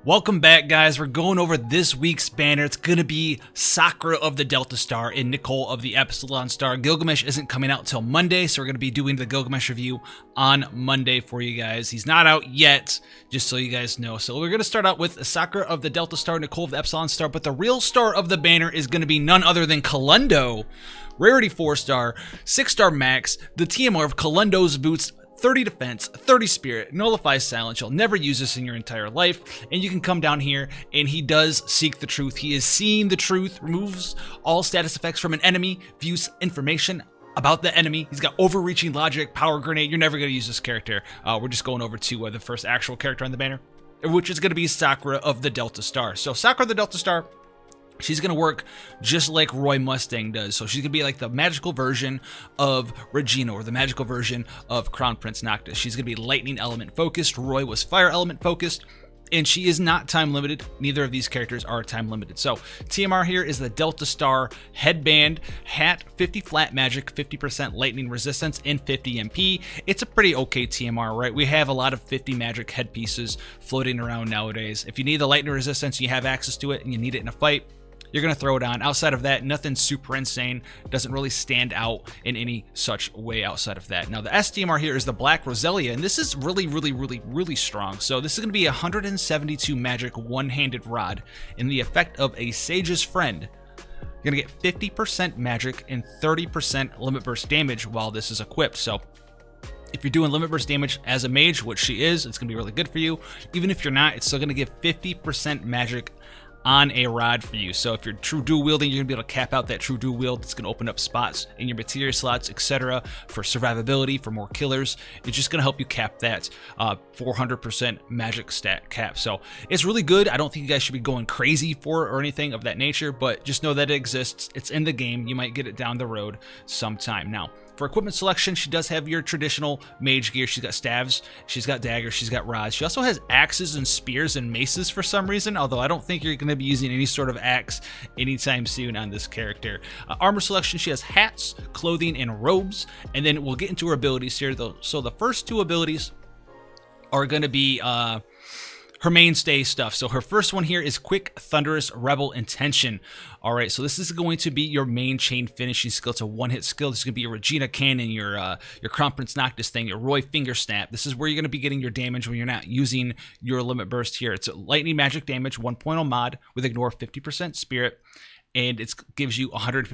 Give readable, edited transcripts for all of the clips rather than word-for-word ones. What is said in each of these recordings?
Welcome back, guys. We're going over this week's banner. It's going to be Sakura of the Delta Star and Nichol of the Epsilon Star. Gilgamesh isn't coming out till Monday, so we're going to be doing the Gilgamesh review on Monday for you guys. He's not out yet, just so you guys know. So we're going to start out with Sakura of the Delta Star, Nichol of the Epsilon Star, but the real star of the banner is going to be none other than Kalundo. Rarity 4-star, 6-star max, the TMR of Kalundo's boots, 30 defense, 30 spirit, nullifies silence. You'll never use this in your entire life. And you can come down here and he does seek the truth. He is seeing the truth, removes all status effects from an enemy, views information about the enemy. He's got overreaching logic, power grenade. You're never going to use this character. We're just going over to the first actual character on the banner, which is going to be Sakura of the Delta Star. So Sakura of the Delta Star, she's going to work just like Roy Mustang does. So she's going to be like the magical version of Regina or the magical version of Crown Prince Noctis. She's going to be lightning element focused. Roy was fire element focused. And she is not time limited. Neither of these characters are time limited. So TMR here is the Delta Star headband, hat, 50 flat magic, 50% lightning resistance, and 50 MP. It's a pretty okay TMR, right? We have a lot of 50 magic headpieces floating around nowadays. If you need the lightning resistance, you have access to it, and you need it in a fight, you're going to throw it on. Outside of that, nothing super insane. Doesn't really stand out in any such way outside of that. Now, the SDMR here is the Black Roselia, and this is really strong. So this is going to be 172 magic one-handed rod. In the effect of a Sage's Friend, you're going to get 50% magic and 30% limit burst damage while this is equipped. So if you're doing limit burst damage as a mage, which she is, it's going to be really good for you. Even if you're not, it's still going to give 50% magic on a rod for you. So if you're true dual wielding, you're gonna be able to cap out that true dual wield. It's gonna open up spots in your materia slots, etc., for survivability, for more killers. It's just gonna help you cap that 400% magic stat cap. So it's really good. I don't think you guys should be going crazy for it or anything of that nature, but just know that it exists. It's in the game. You might get it down the road sometime. Now, for equipment selection, she does have your traditional mage gear. She's got staves, she's got daggers, she's got rods. She also has axes and spears and maces for some reason, although I don't think you're going to be using any sort of axe anytime soon on this character. Armor selection, she has hats, clothing, and robes, and then we'll get into her abilities here, though. So the first two abilities are going to be her mainstay stuff. So her first one here is Quick Thunderous Rebel Intention. All right, so this is going to be your main chain finishing skill. It's a one-hit skill. This is going to be your Regina Cannon, your Crown Prince Noctis thing, your Roy Finger Snap. This is where you're going to be getting your damage when you're not using your limit burst here. It's a lightning magic damage, 1.0 mod with ignore 50% spirit. And it gives you 150%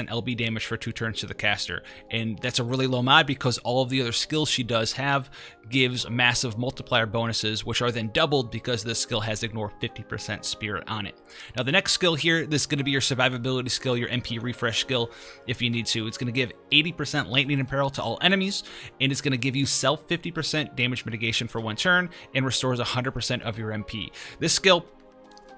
LB damage for 2 turns to the caster. And that's a really low mod because all of the other skills she does have gives massive multiplier bonuses, which are then doubled because this skill has ignore 50% spirit on it. Now, the next skill here, this is going to be your survivability skill, your MP refresh skill, if you need to. It's going to give 80% lightning and peril to all enemies, and it's going to give you self 50% damage mitigation for 1 turn and restores 100% of your MP. This skill,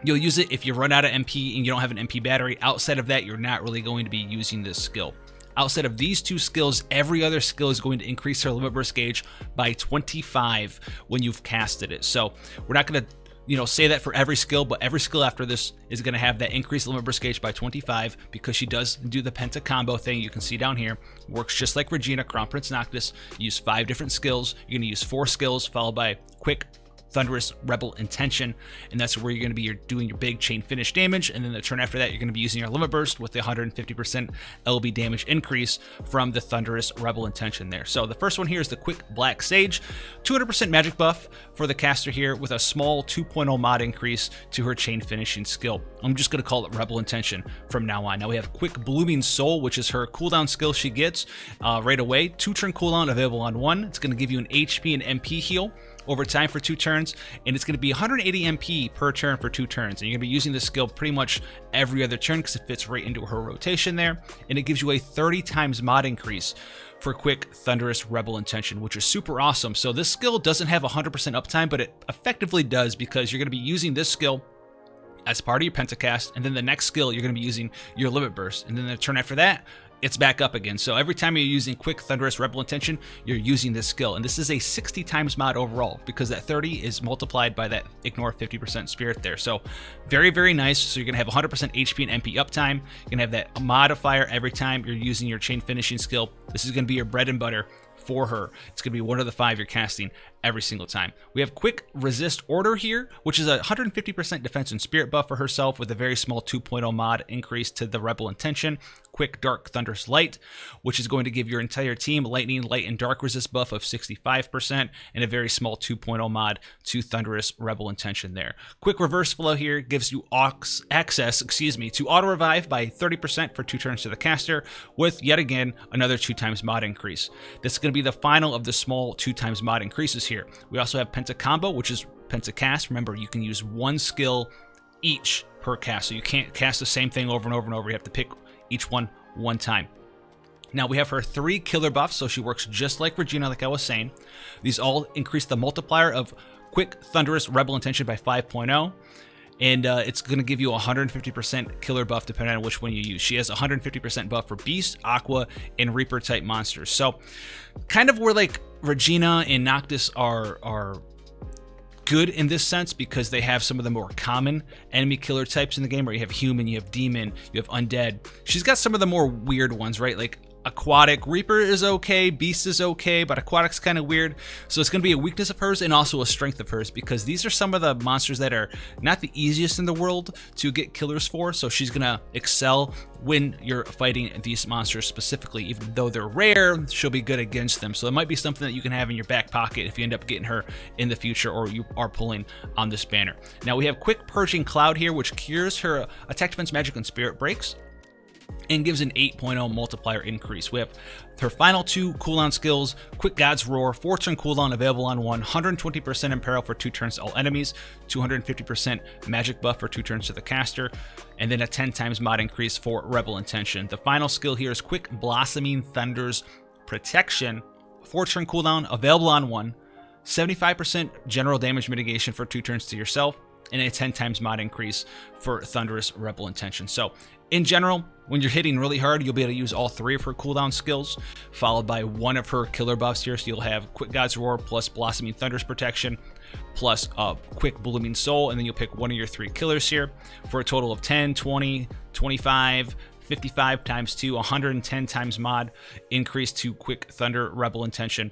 you'll use it if you run out of MP and you don't have an MP battery. Outside of that, you're not really going to be using this skill. Outside of these 2 skills, every other skill is going to increase her limit burst gauge by 25 when you've casted it. So we're not going to say that for every skill, but every skill after this is going to have that increased limit burst gauge by 25 because she does do the penta combo thing. You can see down here, works just like Regina, Crown Prince Noctis. You use 5 different skills. You're going to use 4 skills followed by Quick Thunderous Rebel Intention, and that's where you're going to be doing your big chain finish damage, and then the turn after that you're going to be using your limit burst with the 150% LB damage increase from the Thunderous Rebel Intention there. So the first one here is the Quick Black Sage, 200% magic buff for the caster here with a small 2.0 mod increase to her chain finishing skill. I'm just going to call it Rebel Intention from now on. Now we have Quick Blooming Soul, which is her cooldown skill she gets right away. 2 turn cooldown available on 1. It's going to give you an HP and MP heal over time for 2 turns, and it's going to be 180 MP per turn for 2 turns. And you're going to be using this skill pretty much every other turn because it fits right into her rotation there, and it gives you a 30 times mod increase for Quick Thunderous Rebel Intention, which is super awesome. So this skill doesn't have 100% uptime, but it effectively does because you're going to be using this skill as part of your pentacast, and then the next skill you're going to be using your limit burst, and then the turn after that it's back up again. So every time you're using Quick Thunderous Rebel Intention, you're using this skill. And this is a 60 times mod overall because that 30 is multiplied by that ignore 50% spirit there. So very nice. So you're going to have 100% HP and MP uptime. You're going to have that modifier every time you're using your chain finishing skill. This is going to be your bread and butter for her. It's going to be one of the 5 you're casting every single time. We have quick resist order here, which is a 150% defense and spirit buff for herself with a very small 2.0 mod increase to the rebel intention. Quick dark thunderous light, which is going to give your entire team lightning, light, and dark resist buff of 65% and a very small 2.0 mod to thunderous rebel intention there. Quick reverse flow here gives you access to auto revive by 30% for 2 turns to the caster with yet again another 2x mod increase. This is going to be the final of the small 2x mod increases here. We also have Penta Combo, which is Penta Cast. Remember, you can use 1 skill each per cast, so you can't cast the same thing over and over and over. You have to pick each one time. Now we have her 3 killer buffs, so she works just like Regina, like I was saying. These all increase the multiplier of quick thunderous rebel intention by 5.0. And it's going to give you a 150% killer buff depending on which one you use. She has a 150% buff for Beast, Aqua, and Reaper type monsters. So kind of where like Regina and Noctis are good in this sense, because they have some of the more common enemy killer types in the game, where you have human, you have demon, you have undead. She's got some of the more weird ones, right? Like Aquatic. Reaper is okay, Beast is okay, but Aquatic's kind of weird. So it's going to be a weakness of hers and also a strength of hers, because these are some of the monsters that are not the easiest in the world to get killers for. So she's going to excel when you're fighting these monsters specifically. Even though they're rare, she'll be good against them. So it might be something that you can have in your back pocket if you end up getting her in the future, or you are pulling on this banner. Now we have Quick Purging Cloud here, which cures her attack, defense, magic, and spirit breaks, and gives an 8.0 multiplier increase. We have her final 2 cooldown skills: Quick God's Roar, 4-turn cooldown, available on 1, 120% imperil for 2 turns to all enemies, 250% magic buff for 2 turns to the caster, and then a 10x mod increase for Rebel Intention. The final skill here is Quick Blossoming Thunder's Protection, 4-turn cooldown, available on 1, 75% general damage mitigation for 2 turns to yourself, and a 10x mod increase for Thunderous Rebel Intention. So in general, when you're hitting really hard, you'll be able to use all 3 of her cooldown skills, followed by 1 of her killer buffs here. So you'll have Quick God's Roar plus Blossoming Thunder's Protection plus Quick Blooming Soul, and then you'll pick 1 of your 3 killers here for a total of 10, 20, 25, 55 times 2, 110 times mod increase to Quick Thunder Rebel Intention.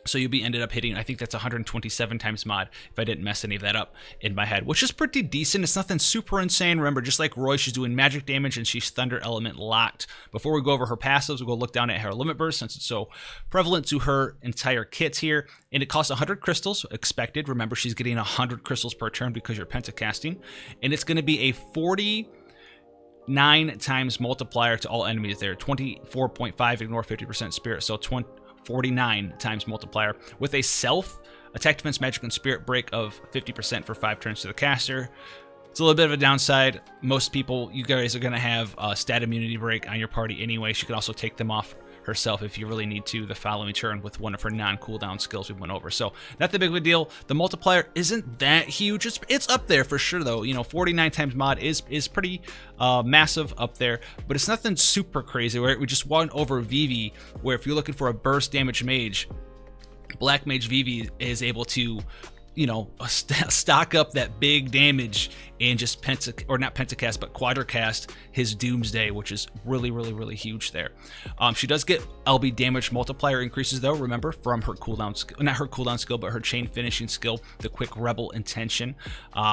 So you'll be ended up hitting, I think that's 127 times mod, if I didn't mess any of that up in my head, which is pretty decent. It's nothing super insane. Remember, just like Roy, she's doing magic damage and she's thunder element locked. Before we go over her passives, we'll go look down at her limit burst, since it's so prevalent to her entire kit here. And it costs 100 crystals, expected. Remember, she's getting 100 crystals per turn because you're pentacasting. And it's going to be a 49 times multiplier to all enemies there. 24.5, ignore 50% spirit, so 49 times multiplier with a self attack, defense, magic, and spirit break of 50% for 5 turns to the caster. It's a little bit of a downside. Most people, you guys are going to have a stat immunity break on your party anyway. She can also take them off herself if you really need to the following turn with one of her non-cooldown skills we went over. So not that big of a deal. The multiplier isn't that huge. It's up there for sure though. You know, 49 times mod is pretty massive up there, but it's nothing super crazy. Where we just went over Vivi, where if you're looking for a burst damage mage, Black Mage Vivi is able to, you know, stock up that big damage and just not pentacast, but quadricast his Doomsday, which is really huge there. She does get LB damage multiplier increases though, remember, from her cooldown skill, not her cooldown skill, but her chain finishing skill, the Quick Rebel Intention,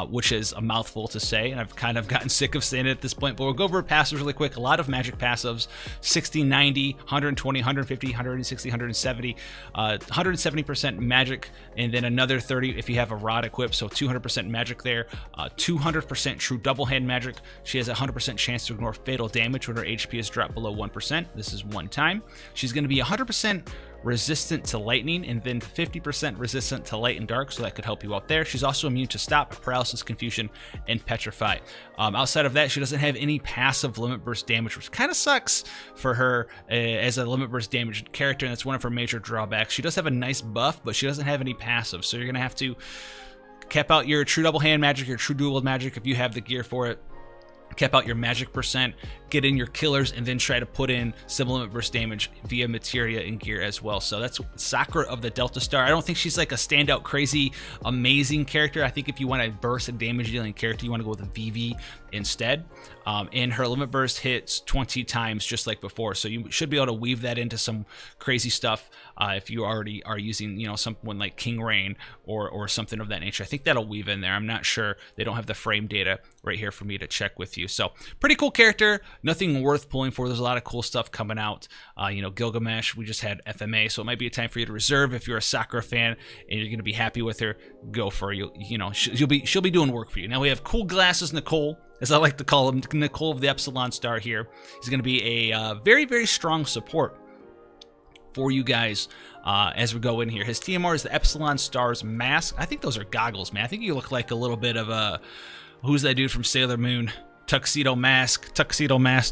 which is a mouthful to say, and I've kind of gotten sick of saying it at this point, but we'll go over passives really quick. A lot of magic passives: 60, 90, 120, 150, 160, 170, 170% magic, and then another 30 if you have a rod equipped, so 200% magic there, 200% true double hand magic. She has a 100% chance to ignore fatal damage when her HP is dropped below 1%. This is 1 time. She's going to be 100% resistant to lightning, and then 50% resistant to light and dark, so that could help you out there. She's also immune to stop, paralysis, confusion, and petrify. Outside of that, she doesn't have any passive limit burst damage, which kind of sucks for her as a limit burst damage character, and that's one of her major drawbacks. She does have a nice buff, but she doesn't have any passive, so you're going to have to cap out your true double hand magic, your true dual magic if you have the gear for it, cap out your magic percent, get in your killers, and then try to put in sim-limit burst damage via materia and gear as well. So that's Sakura of the Delta Star. I don't think she's like a standout, crazy, amazing character. I think if you want a burst and damage dealing character, you want to go with a VV instead. And her limit burst hits 20 times just like before, so you should be able to weave that into some crazy stuff if you already are using, you know, someone like King Rain or something of that nature. I think that'll weave in there. I'm not sure. They don't have the frame data right here for me to check with you. So pretty cool character, nothing worth pulling for. There's a lot of cool stuff coming out. You know, Gilgamesh, we just had FMA, so it might be a time for you to reserve. If you're a Sakura fan and you're going to be happy with her, go for it. You know, she'll be doing work for you. Now we have Cool Glasses Nichol, as I like to call him, Nichol of the Epsilon Star here. He's going to be a very, very strong support for you guys as we go in here. His TMR is the Epsilon Star's mask. I think those are goggles, man. I think you look like a little bit of a, who's that dude from Sailor Moon? Tuxedo Mask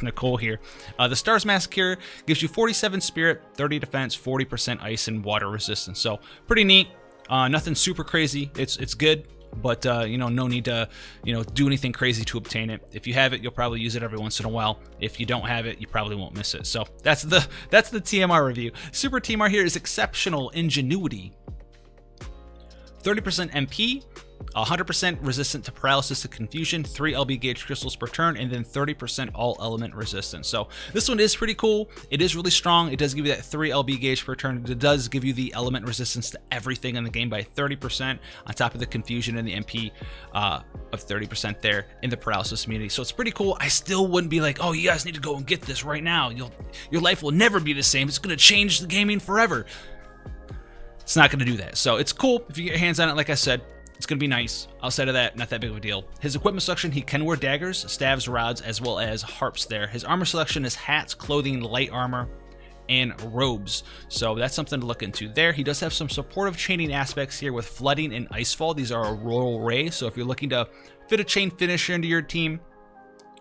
Nichol here. The Star's Mask here gives you 47 Spirit, 30 Defense, 40% Ice and Water Resistance. So pretty neat. Nothing super crazy. It's good. But you know, no need to, you know, do anything crazy to obtain it. If you have it, you'll probably use it every once in a while. If you don't have it, you probably won't miss it. So that's the TMR review. Super TMR here is Exceptional Ingenuity, 30% MP, 100% resistant to paralysis and confusion, 3 LB gauge crystals per turn, and then 30% all element resistance. So this one is pretty cool. It is really strong. It does give you that 3 LB gauge per turn. It does give you the element resistance to everything in the game by 30% on top of the confusion and the MP of 30% there in the paralysis immunity. So it's pretty cool. I still wouldn't be like, oh, you guys need to go and get this right now. Your life will never be the same. It's going to change the gaming forever. It's not going to do that. So it's cool if you get your hands on it. Like I said, it's going to be nice. Outside of that, not that big of a deal. His equipment selection, he can wear daggers, staves, rods, as well as harps there. His armor selection is hats, clothing, light armor, and robes. So that's something to look into there. He does have some supportive chaining aspects here with flooding and icefall. These are a royal ray. So if you're looking to fit a chain finisher into your team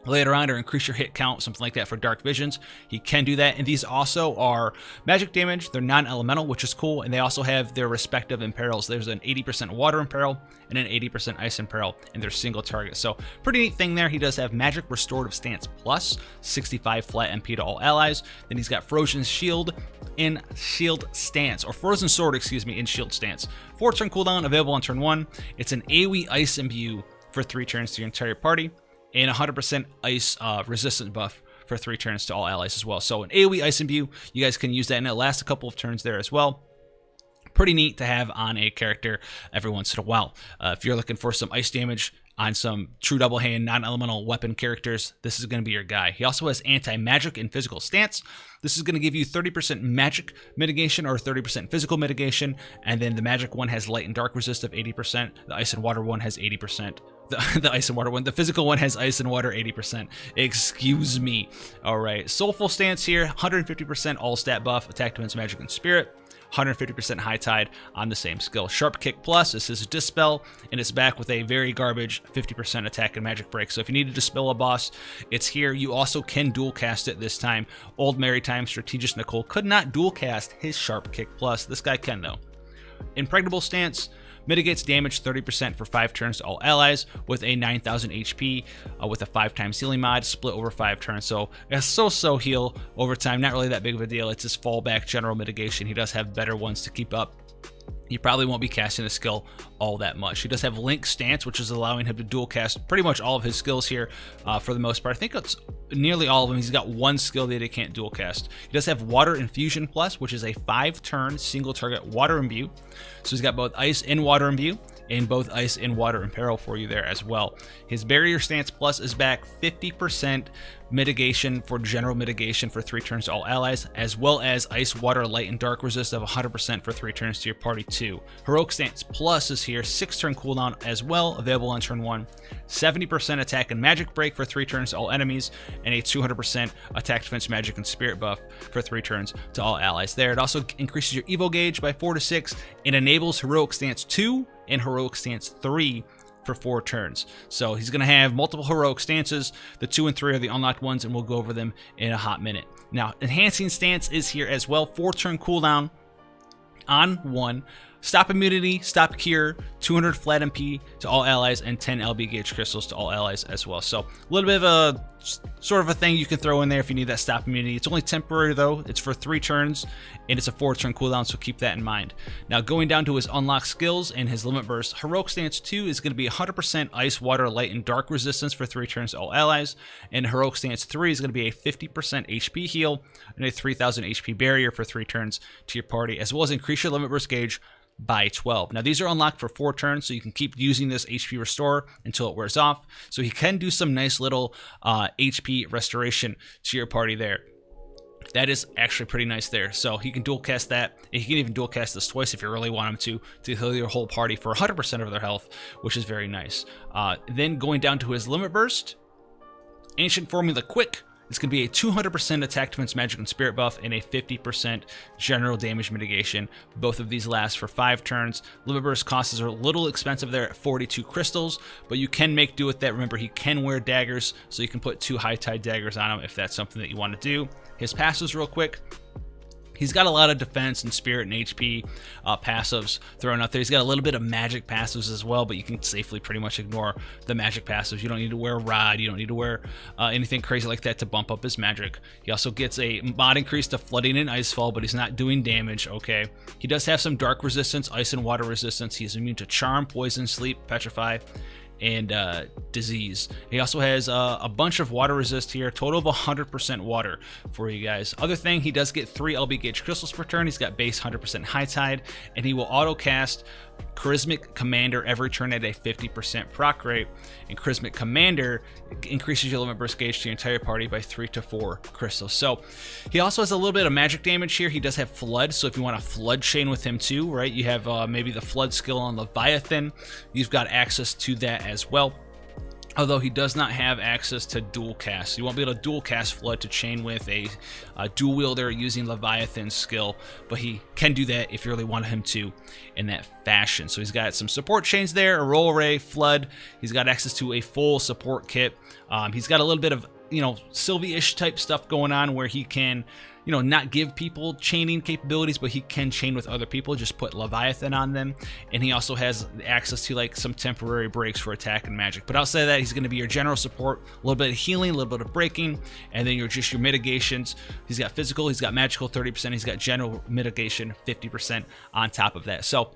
later on or increase your hit count, something like that for dark visions, he can do that. And these also are magic damage. They're non-elemental, which is cool, and they also have their respective imperils. There's an 80% water imperil and an 80% ice imperil in their single target. So pretty neat thing there. He does have magic restorative stance plus 65 flat MP to all allies. Then he's got frozen shield in shield stance, or frozen sword, excuse me, in shield stance. 4-turn cooldown, available on turn 1. It's an AoE ice imbue for 3 turns to your entire party, and 100% ice resistant buff for 3 turns to all allies as well. So an AoE Ice Imbue, you guys can use that, and it lasts a couple of turns there as well. Pretty neat to have on a character every once in a while. If you're looking for some ice damage on some true double hand, non-elemental weapon characters, this is going to be your guy. He also has anti-magic and physical stance. This is going to give you 30% magic mitigation or 30% physical mitigation, and then the magic one has light and dark resist of 80%. The ice and water one has 80%. The ice and water one. The physical one has ice and water 80%. Excuse me. All right. Soulful Stance here. 150% all stat buff, attack, defense, magic, and spirit. 150% high tide on the same skill. Sharp Kick Plus, this is Dispel, and it's back with a very garbage 50% attack and magic break. So if you need to dispel a boss, it's here. You also can dual cast it this time. Old Maritime Strategist Nichol could not dual cast his Sharp Kick Plus. This guy can though. Impregnable Stance mitigates damage 30% for 5 turns to all allies with a 9,000 HP with a 5x healing mod split over 5 turns. So a so-so heal over time. Not really that big of a deal. It's his fallback general mitigation. He does have better ones to keep up. You probably won't be casting the skill all that much. He does have Link Stance, which is allowing him to dual cast pretty much all of his skills here for the most part. I think it's nearly all of them. He's got one skill that he can't dual cast. He does have Water Infusion Plus, which is a 5-turn single target water imbue. So he's got both ice and water imbue, and both ice and water imperil for you there as well. His Barrier Stance Plus is back, 50% mitigation for general mitigation for 3 turns to all allies, as well as ice, water, light, and dark resist of 100% for 3 turns to your party too. Heroic Stance Plus is here, 6-turn cooldown as well, available on turn 1. 70% attack and magic break for 3 turns to all enemies, and a 200% attack, defense, magic, and spirit buff for 3 turns to all allies there. It also increases your evo gauge by 4 to 6. It enables Heroic Stance 2 and Heroic Stance 3 for 4 turns. So he's going to have multiple heroic stances. The 2 and 3 are the unlocked ones, and we'll go over them in a hot minute. Now, Enhancing Stance is here as well. 4-turn cooldown on 1. Stop immunity, stop cure, 200 flat MP to all allies, and 10 LB gauge crystals to all allies as well. So a little bit of a sort of a thing you can throw in there if you need that stop immunity. It's only temporary though. It's for 3 turns and it's a 4-turn cooldown, so keep that in mind. Now going down to his unlocked skills and his limit burst, Heroic Stance 2 is going to be 100% ice, water, light, and dark resistance for 3 turns to all allies, and Heroic Stance 3 is going to be a 50% HP heal and a 3000 HP barrier for 3 turns to your party, as well as increase your limit burst gauge by 12. Now these are unlocked for 4 turns, so you can keep using this HP restore until it wears off. So he can do some nice little HP restoration to your party there. That is actually pretty nice there. So he can dual cast that. He can even dual cast this twice if you really want him to heal your whole party for 100% of their health, which is very nice. Then going down to his limit burst, Ancient Formula Quick. It's going to be a 200% attack, defense, magic, and spirit buff, and a 50% general damage mitigation. Both of these last for 5 turns. Limit burst costs are a little expensive there at 42 crystals, but you can make do with that. Remember, he can wear daggers, so you can put 2 high tide daggers on him if that's something that you want to do. His passives real quick. He's got a lot of defense and spirit and HP passives thrown out there. He's got a little bit of magic passives as well, but you can safely pretty much ignore the magic passives. You don't need to wear a rod. You don't need to wear anything crazy like that to bump up his magic. He also gets a mod increase to flooding and icefall, but he's not doing damage, okay? He does have some dark resistance, ice and water resistance. He's immune to charm, poison, sleep, petrify, and disease. He also has a bunch of water resist here, total of 100% water for you guys. Other thing, he does get 3 LB gauge crystals per turn. He's got base 100% high tide, and he will auto cast Charismatic Commander every turn at a 50% proc rate, and Charismatic Commander increases your limit burst gauge to your entire party by 3 to 4 crystals. So he also has a little bit of magic damage here. He does have Flood, so if you want a Flood chain with him too, right, you have maybe the Flood skill on Leviathan, you've got access to that as well. Although he does not have access to dual cast. You won't be able to dual cast Flood to chain with a dual wielder using Leviathan's skill, but he can do that if you really want him to in that fashion. So he's got some support chains there, a roll array, Flood. He's got access to a full support kit. He's got a little bit of, you know, Sylvie-ish type stuff going on where he can, you know, not give people chaining capabilities, but he can chain with other people, just put Leviathan on them. And he also has access to like some temporary breaks for attack and magic. But outside of that, he's going to be your general support, a little bit of healing, a little bit of breaking, and then just your mitigations. He's got physical, he's got magical 30%, he's got general mitigation 50% on top of that. So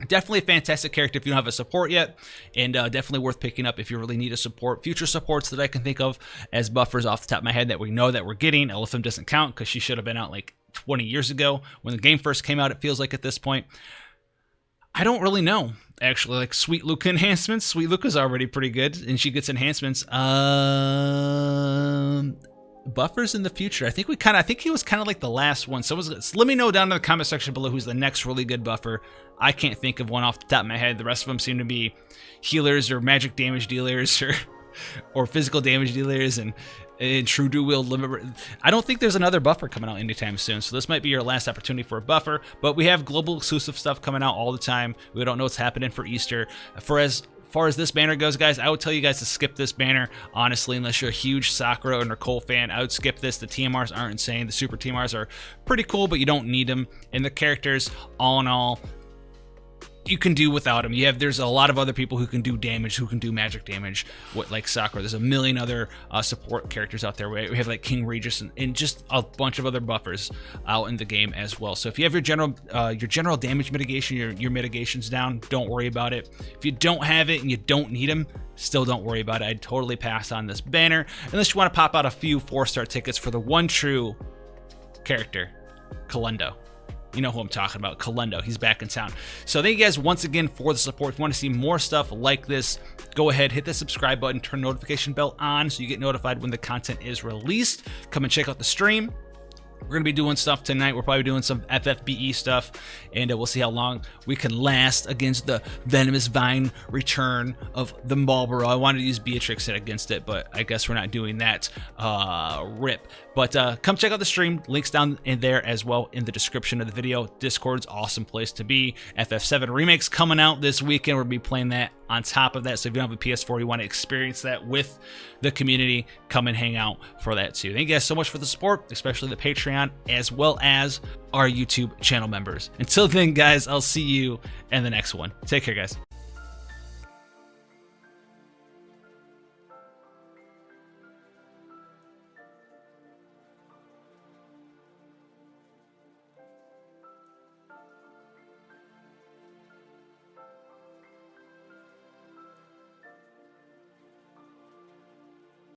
definitely a fantastic character if you don't have a support yet, and definitely worth picking up if you really need a support. Future supports that I can think of as buffers off the top of my head that we know that we're getting. Elephant doesn't count because she should have been out like 20 years ago when the game first came out, it feels like at this point. I don't really know, actually. Like Sweet Luca enhancements. Sweet Luca's already pretty good, and she gets enhancements. Buffers in the future. I think he was kind of like the last one. So let me know down in the comment section below who's the next really good buffer. I can't think of one off the top of my head. The rest of them seem to be healers or magic damage dealers or physical damage dealers and true dual wield limit. I don't think there's another buffer coming out anytime soon, so this might be your last opportunity for a buffer. But we have global exclusive stuff coming out all the time. We don't know what's happening for Easter. As far as this banner goes, guys, I would tell you guys to skip this banner, honestly, unless you're a huge Sakura or Nichol fan. I would skip this. The TMRs aren't insane. The super TMRs are pretty cool, but you don't need them. And the characters, all in all, you can do without them. There's a lot of other people who can do damage, who can do magic damage, like Sakura. There's a million other support characters out there. We have like King Regis and just a bunch of other buffers out in the game as well. So if you have your general damage mitigation, your mitigations down, don't worry about it. If you don't have it and you don't need them, still don't worry about it. I'd totally pass on this banner unless you want to pop out a few 4-star tickets for the one true character, Kalendo. You know who I'm talking about, Kalendo. He's back in town. So thank you guys once again for the support. If you want to see more stuff like this, go ahead, hit the subscribe button, turn the notification bell on so you get notified when the content is released. Come and check out the stream. We're going to be doing stuff tonight. We're probably doing some FFBE stuff, and we'll see how long we can last against the Venomous Vine return of the Marlboro. I wanted to use Beatrix against it, but I guess we're not doing that. RIP. But come check out the stream. Links down in there as well in the description of the video. Discord's awesome place to be. FF7 Remake's coming out this weekend. We'll be playing that on top of that. So if you don't have a PS4, you want to experience that with the community, come and hang out for that too. Thank you guys so much for the support, especially the Patreon Patreon, as well as our YouTube channel members. Until then, guys, I'll see you in the next one. Take care, guys.